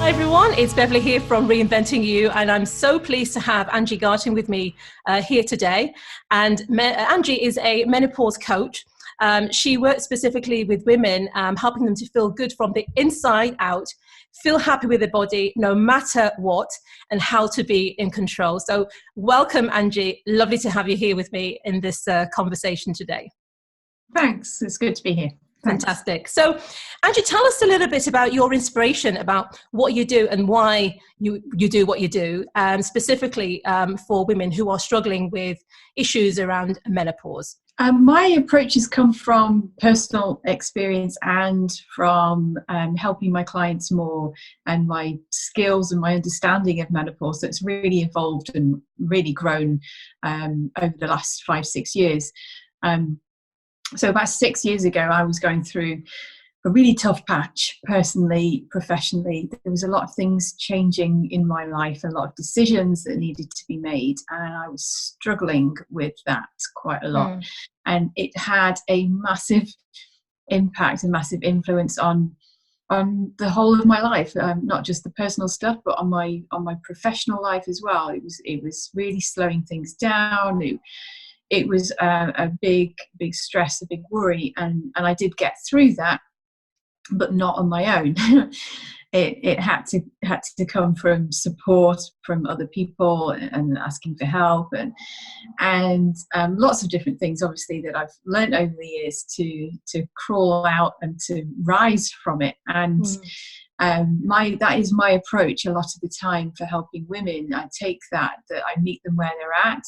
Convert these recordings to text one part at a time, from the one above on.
Hi everyone, it's Beverley here from Reinventing-You, and I'm so pleased to have Angela Garton with me here today. And Angie is a menopause coach. She works specifically with women, helping them to feel good from the inside out, feel happy with their body no matter what, and how to be in control. So welcome, Angie. Lovely to have you here with me in this conversation today. Thanks. It's good to be here. Thanks. Fantastic. So, Angie, tell us a little bit about your inspiration, about what you do and why you do what you do, specifically for women who are struggling with issues around menopause. My approach has come from personal experience and from helping my clients more, and my skills and my understanding of menopause that's really evolved and really grown over the last 5-6 years. So about 6 years ago, I was going through a really tough patch, personally, professionally. There was a lot of things changing in my life, a lot of decisions that needed to be made, and I was struggling with that quite a lot. And it had a massive impact, a massive influence on the whole of my life, not just the personal stuff, but on my professional life as well. It was really slowing things down. It was a big stress, a big worry, and I did get through that, but not on my own. It had to come from support from other people and asking for help and lots of different things, obviously, that I've learned over the years to crawl out and to rise from it. And that is my approach a lot of the time for helping women. I take that I meet them where they're at,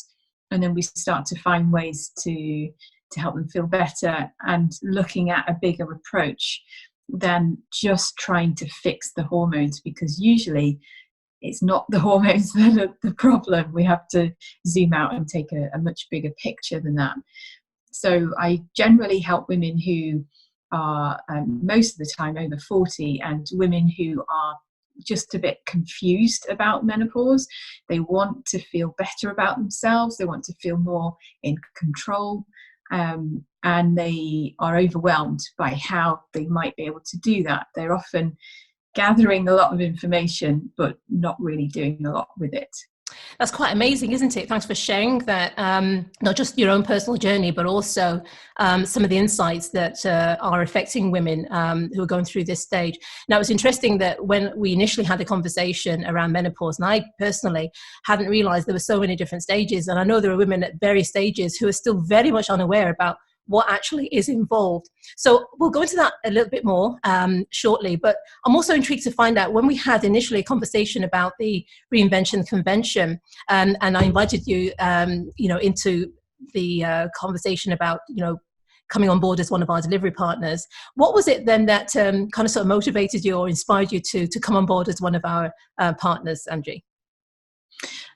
and then we start to find ways to help them feel better, and looking at a bigger approach than just trying to fix the hormones, because usually it's not the hormones that are the problem. We have to zoom out and take a much bigger picture than that. So I generally help women who are most of the time over 40, and women who are just a bit confused about menopause. They want to feel better about themselves. They want to feel more in control. And they are overwhelmed by how they might be able to do that. They're often gathering a lot of information, but not really doing a lot with it. That's quite amazing, isn't it? Thanks for sharing that, not just your own personal journey, but also some of the insights that are affecting women who are going through this stage. Now, it's interesting that when we initially had the conversation around menopause, and I personally hadn't realized there were so many different stages, and I know there are women at various stages who are still very much unaware about what actually is involved. So we'll go into that a little bit more shortly, but I'm also intrigued to find out, when we had initially a conversation about the Reinvention Convention, and I invited you, into the conversation about, coming on board as one of our delivery partners. What was it then that kind of sort of motivated you or inspired you to come on board as one of our partners, Angie?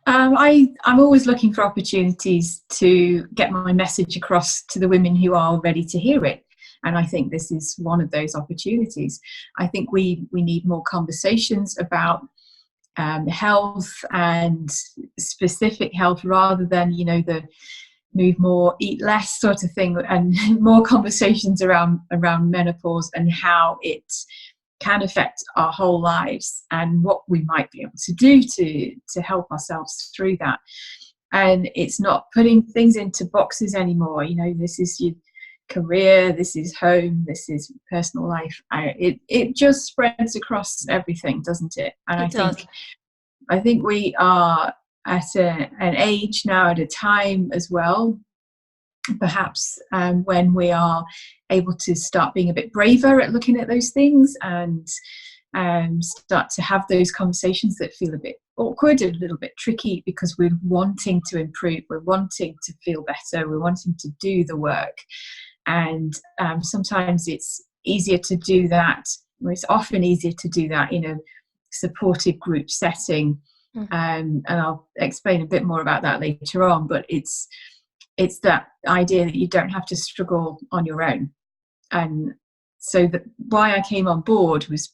I'm always looking for opportunities to get my message across to the women who are ready to hear it. And I think this is one of those opportunities. I think we need more conversations about health, and specific health, rather than, the move more, eat less sort of thing, and more conversations around menopause and how it can affect our whole lives, and what we might be able to do to help ourselves through that. And it's not putting things into boxes anymore. This is your career, this is home, this is personal life. It just spreads across everything, doesn't it? And I think we are at an age now, at a time as well, perhaps when we are able to start being a bit braver at looking at those things, and start to have those conversations that feel a bit awkward, a little bit tricky, because we're wanting to improve, we're wanting to feel better, we're wanting to do the work. And sometimes it's easier to do that, or it's often easier to do that in a supportive group setting. And I'll explain a bit more about that later on, but it's that idea that you don't have to struggle on your own. And so why I came on board was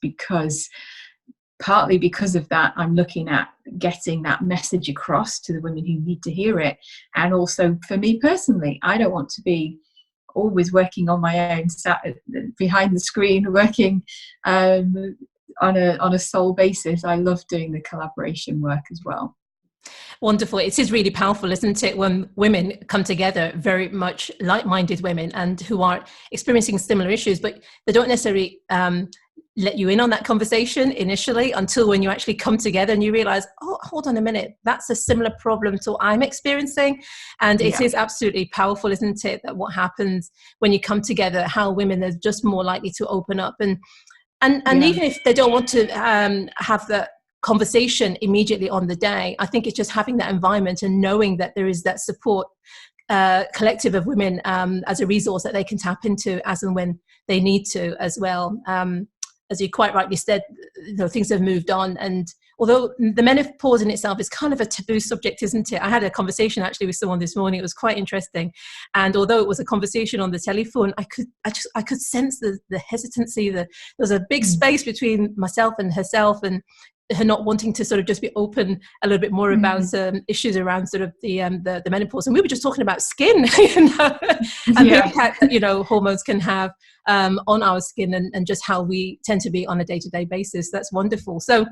partly because of that. I'm looking at getting that message across to the women who need to hear it. And also for me personally, I don't want to be always working on my own, sat behind the screen, working on a soul basis, I love doing the collaboration work as well. Wonderful. It is really powerful, isn't it, when women come together, very much like-minded women, and who are experiencing similar issues, but they don't necessarily let you in on that conversation initially until when you actually come together and you realize, oh, hold on a minute, that's a similar problem to what I'm experiencing. And it is absolutely powerful, isn't it, that what happens when you come together, how women are just more likely to open up. And even if they don't want to have the conversation immediately on the day, I think it's just having that environment and knowing that there is that support collective of women as a resource that they can tap into as and when they need to as well. As you quite rightly said, things have moved on, and although the menopause in itself is kind of a taboo subject, isn't it? I had a conversation actually with someone this morning. It was quite interesting, and although it was a conversation on the telephone, I could sense the hesitancy. There was a big space between myself and herself, and her not wanting to sort of just be open a little bit more about issues around sort of the menopause. And we were just talking about skin, and the impact that, hormones can have on our skin, and just how we tend to be on a day-to-day basis. That's wonderful. So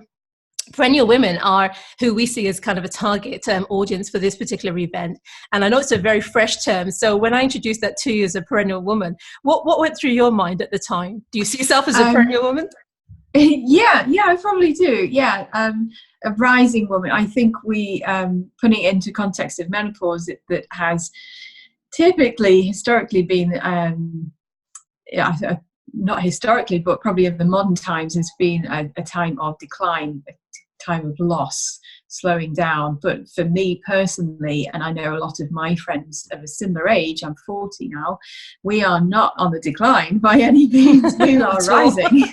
perennial women are who we see as kind of a target audience for this particular event. And I know it's a very fresh term. So when I introduced that to you as a perennial woman, what went through your mind at the time? Do you see yourself as a perennial woman? Yeah, I probably do. Yeah, a rising woman. I think we, putting it into context of menopause, that has typically, historically been, not historically, but probably of the modern times, has been a time of decline, a time of loss, slowing down. But for me personally, and I know a lot of my friends of a similar age, I'm 40 now, we are not on the decline by any means. We are rising.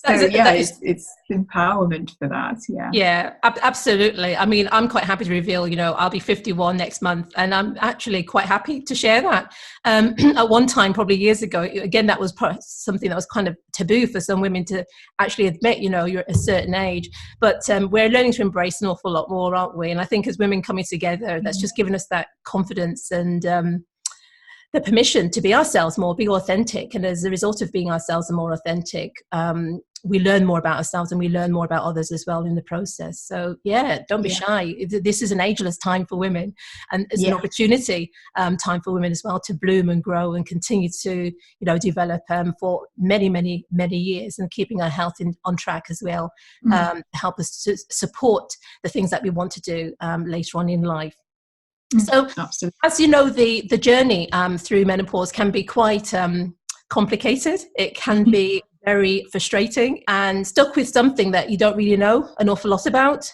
So it's empowerment for that. Yeah, absolutely. I mean, I'm quite happy to reveal, I'll be 51 next month, and I'm actually quite happy to share that. At one time, probably years ago, again, that was something that was kind of taboo for some women to actually admit, you're at a certain age. But we're learning to embrace an awful lot more, aren't we? And I think as women coming together, that's just given us that confidence and the permission to be ourselves more, be authentic. And as a result of being ourselves and more authentic, we learn more about ourselves, and we learn more about others as well in the process. So don't be shy. This is an ageless time for women, and it's an opportunity time for women as well to bloom and grow and continue to develop for many, many, many years, and keeping our health on track as well, help us to support the things that we want to do later on in life. So, absolutely. As you know, the journey through menopause can be quite complicated. It can be very frustrating, and stuck with something that you don't really know an awful lot about,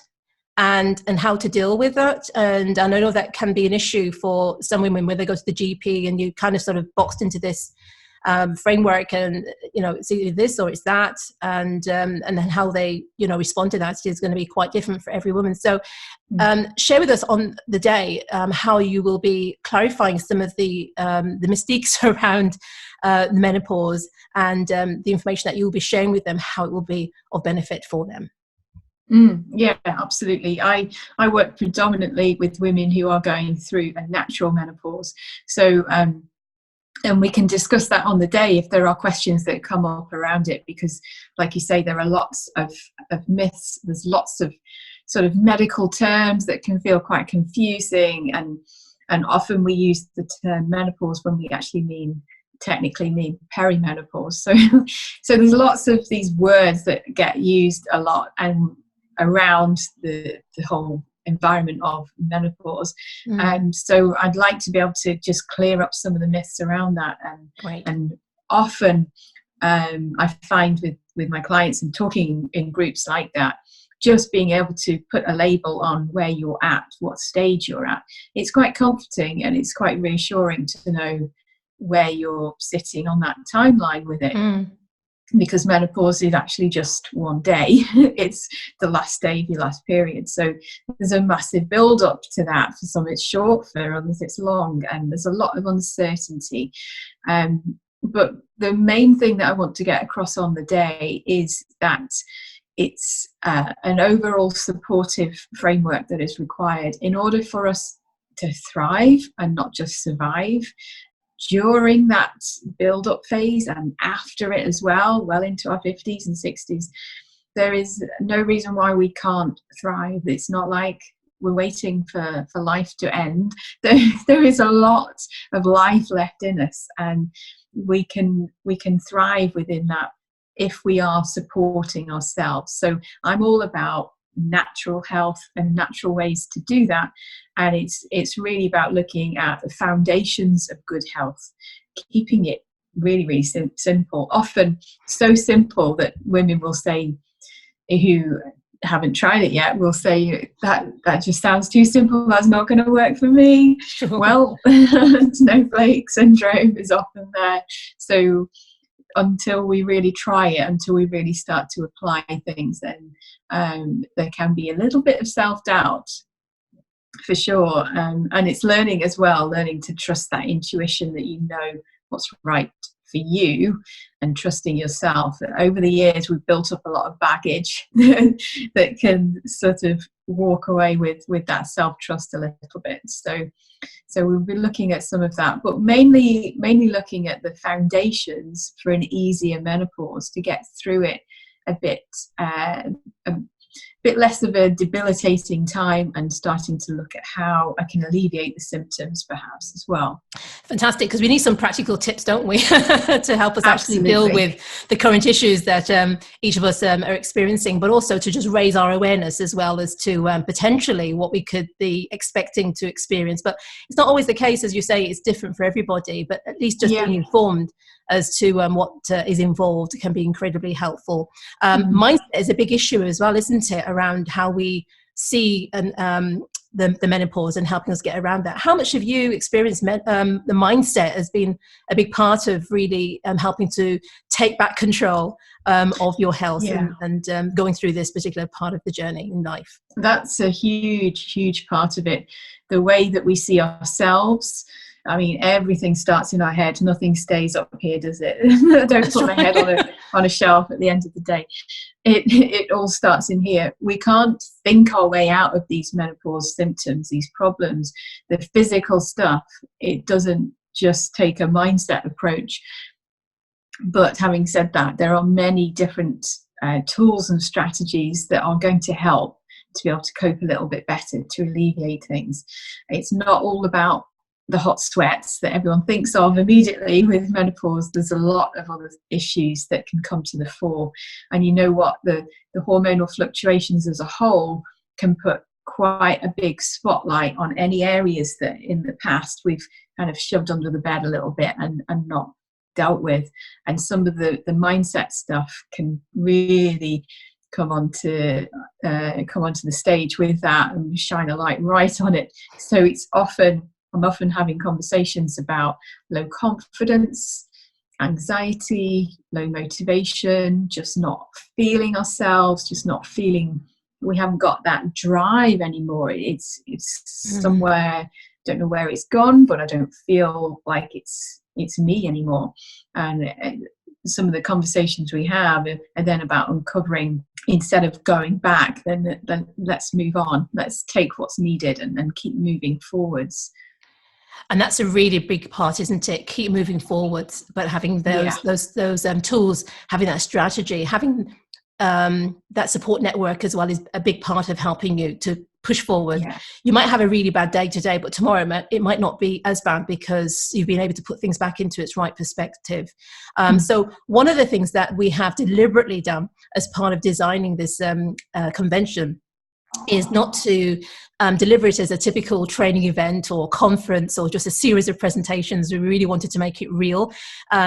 and how to deal with that. And I know that can be an issue for some women when they go to the GP, and you kind of sort of boxed into this framework, and it's either this or it's that, and then how they respond to that is going to be quite different for every woman. So share with us on the day how you will be clarifying some of the mystiques around the menopause, and the information that you'll be sharing with them, how it will be of benefit for them. Yeah, absolutely. I work predominantly with women who are going through a natural menopause, so and we can discuss that on the day if there are questions that come up around it, because like you say, there are lots of myths. There's lots of sort of medical terms that can feel quite confusing, and often we use the term menopause when we actually technically mean perimenopause. So there's lots of these words that get used a lot and around the whole environment of menopause. And so I'd like to be able to just clear up some of the myths around that. And often I find with my clients and talking in groups like that, just being able to put a label on where you're at, what stage you're at, it's quite comforting, and it's quite reassuring to know where you're sitting on that timeline with it. Because menopause is actually just one day. It's the last day of your last period. So there's a massive build up to that. For some it's short, for others it's long, and there's a lot of uncertainty. But the main thing that I want to get across on the day is that it's an overall supportive framework that is required in order for us to thrive and not just survive. during that build-up phase and after it as well, well into our 50s and 60s, there is no reason why we can't thrive. It's not like we're waiting for life to end. There is a lot of life left in us, and we can thrive within that if we are supporting ourselves. So I'm all about natural health and natural ways to do that, and it's really about looking at the foundations of good health, keeping it really, really simple, often so simple that women will say, who haven't tried it yet, will say that just sounds too simple, that's not going to work for me. Sure. Well, snowflake syndrome is often there. So until we really try it, until we really start to apply things, then there can be a little bit of self-doubt for sure. And it's learning as well, learning to trust that intuition, that you know what's right for you, and trusting yourself. Over the years, we've built up a lot of baggage that can sort of walk away with that self-trust a little bit. So we'll be looking at some of that, but mainly looking at the foundations for an easier menopause, to get through it a bit less of a debilitating time, and starting to look at how I can alleviate the symptoms perhaps as well. Fantastic, because we need some practical tips, don't we, to help us actually Absolutely. deal with the current issues that each of us are experiencing, but also to just raise our awareness as well as to potentially what we could be expecting to experience. But it's not always the case, as you say, it's different for everybody, but at least just being informed as to what is involved can be incredibly helpful. Mindset is a big issue as well, isn't it, around how we see the menopause and helping us get around that. How much have you experienced the mindset has been a big part of really helping to take back control of your health and going through this particular part of the journey in life? That's a huge part of it. The way that we see ourselves. I mean, everything starts in our head. Nothing stays up here, does it? Don't put my head on a shelf at the end of the day. It all starts in here. We can't think our way out of these menopause symptoms, these problems, the physical stuff. It doesn't just take a mindset approach. But having said that, there are many different tools and strategies that are going to help to be able to cope a little bit better, to alleviate things. It's not all about the hot sweats that everyone thinks of immediately with menopause. There's a lot of other issues that can come to the fore, and you know what, the hormonal fluctuations as a whole can put quite a big spotlight on any areas that in the past we've kind of shoved under the bed a little bit and not dealt with. And some of the mindset stuff can really come onto the stage with that and shine a light right on it. So I'm often having conversations about low confidence, anxiety, low motivation, just not feeling ourselves, just not feeling we haven't got that drive anymore. It's somewhere, don't know where it's gone, but I don't feel like it's me anymore. And some of the conversations we have are then about uncovering, instead of going back, then let's move on. Let's take what's needed and keep moving forwards. And that's a really big part, isn't it? Keep moving forwards, but having those tools, having that strategy, having that support network as well is a big part of helping you to push forward. Yeah. You might have a really bad day today, but tomorrow it might not be as bad because you've been able to put things back into its right perspective. So one of the things that we have deliberately done as part of designing this convention is not to deliver it as a typical training event or conference or just a series of presentations. We really wanted to make it real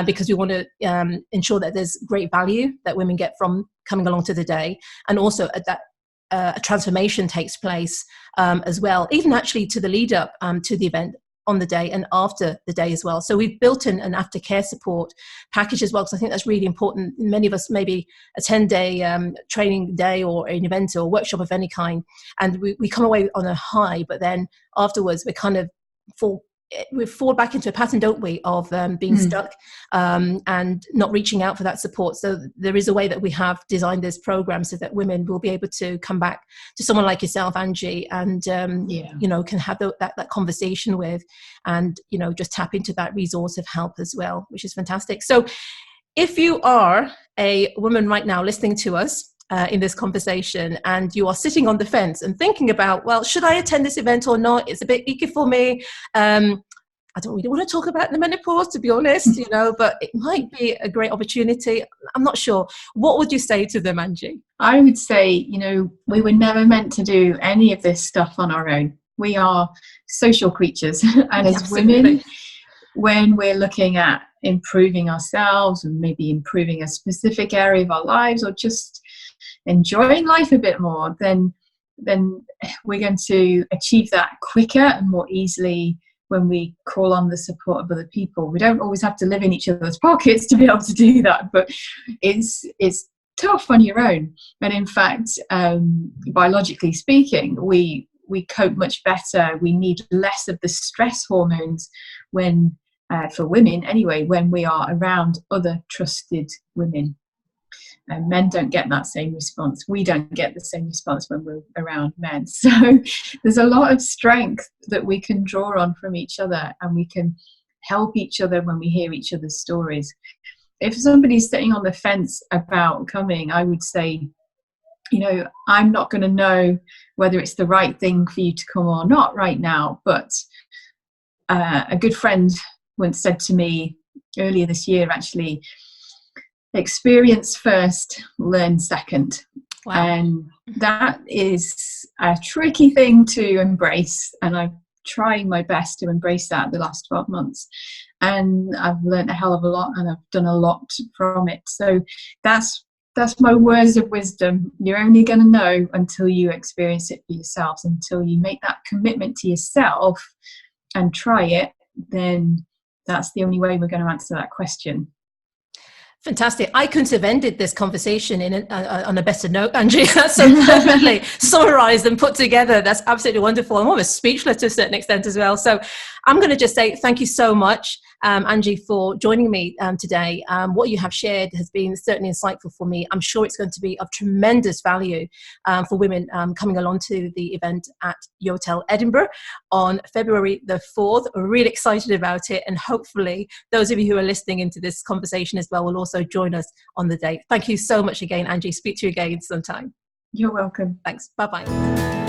because we want to ensure that there's great value that women get from coming along to the day, and also that a transformation takes place as well, even actually to the lead up to the event, on the day and after the day as well. So we've built in an aftercare support package as well, because I think that's really important. Many of us maybe a 10-day training day or an event or workshop of any kind, and we come away on a high, but then afterwards we kind of fall we fall back into a pattern, don't we, of being stuck and not reaching out for that support. So there is a way that we have designed this program so that women will be able to come back to someone like yourself, Angie, and can have that conversation with, and just tap into that resource of help as well, which is fantastic. So if you are a woman right now listening to us in this conversation, and you are sitting on the fence and thinking about, well, should I attend this event or not? It's a bit icky for me. I don't really want to talk about the menopause, to be honest, but it might be a great opportunity. I'm not sure. What would you say to them, Angie? I would say, we were never meant to do any of this stuff on our own. We are social creatures. And as women, when we're looking at improving ourselves and maybe improving a specific area of our lives, or just enjoying life a bit more, then we're going to achieve that quicker and more easily when we call on the support of other people. We don't always have to live in each other's pockets to be able to do that, but it's tough on your own. And in fact, biologically speaking, we cope much better. We need less of the stress hormones when for women anyway, when we are around other trusted women. And men don't get that same response. We don't get the same response when we're around men. So there's a lot of strength that we can draw on from each other, and we can help each other when we hear each other's stories. If somebody's sitting on the fence about coming, I would say, I'm not going to know whether it's the right thing for you to come or not right now. But a good friend once said to me earlier this year, actually, experience first, learn second. Wow. And that is a tricky thing to embrace, and I'm trying my best to embrace that the last 12 months, and I've learned a hell of a lot, and I've done a lot from it. So that's my words of wisdom. You're only going to know until you experience it for yourselves, until you make that commitment to yourself and try it. Then that's the only way we're going to answer that question. Fantastic. I couldn't have ended this conversation on a better note, Angie. That's so perfectly summarized and put together. That's absolutely wonderful. I'm almost speechless to a certain extent as well. So I'm going to just say thank you so much, Angie, for joining me today. What you have shared has been certainly insightful for me. I'm sure it's going to be of tremendous value for women coming along to the event at Yotel Edinburgh on February the 4th. We're really excited about it, and hopefully those of you who are listening into this conversation as well will also join us on the day. Thank you so much again, Angie. Speak to you again sometime. You're welcome. Thanks. Bye-bye.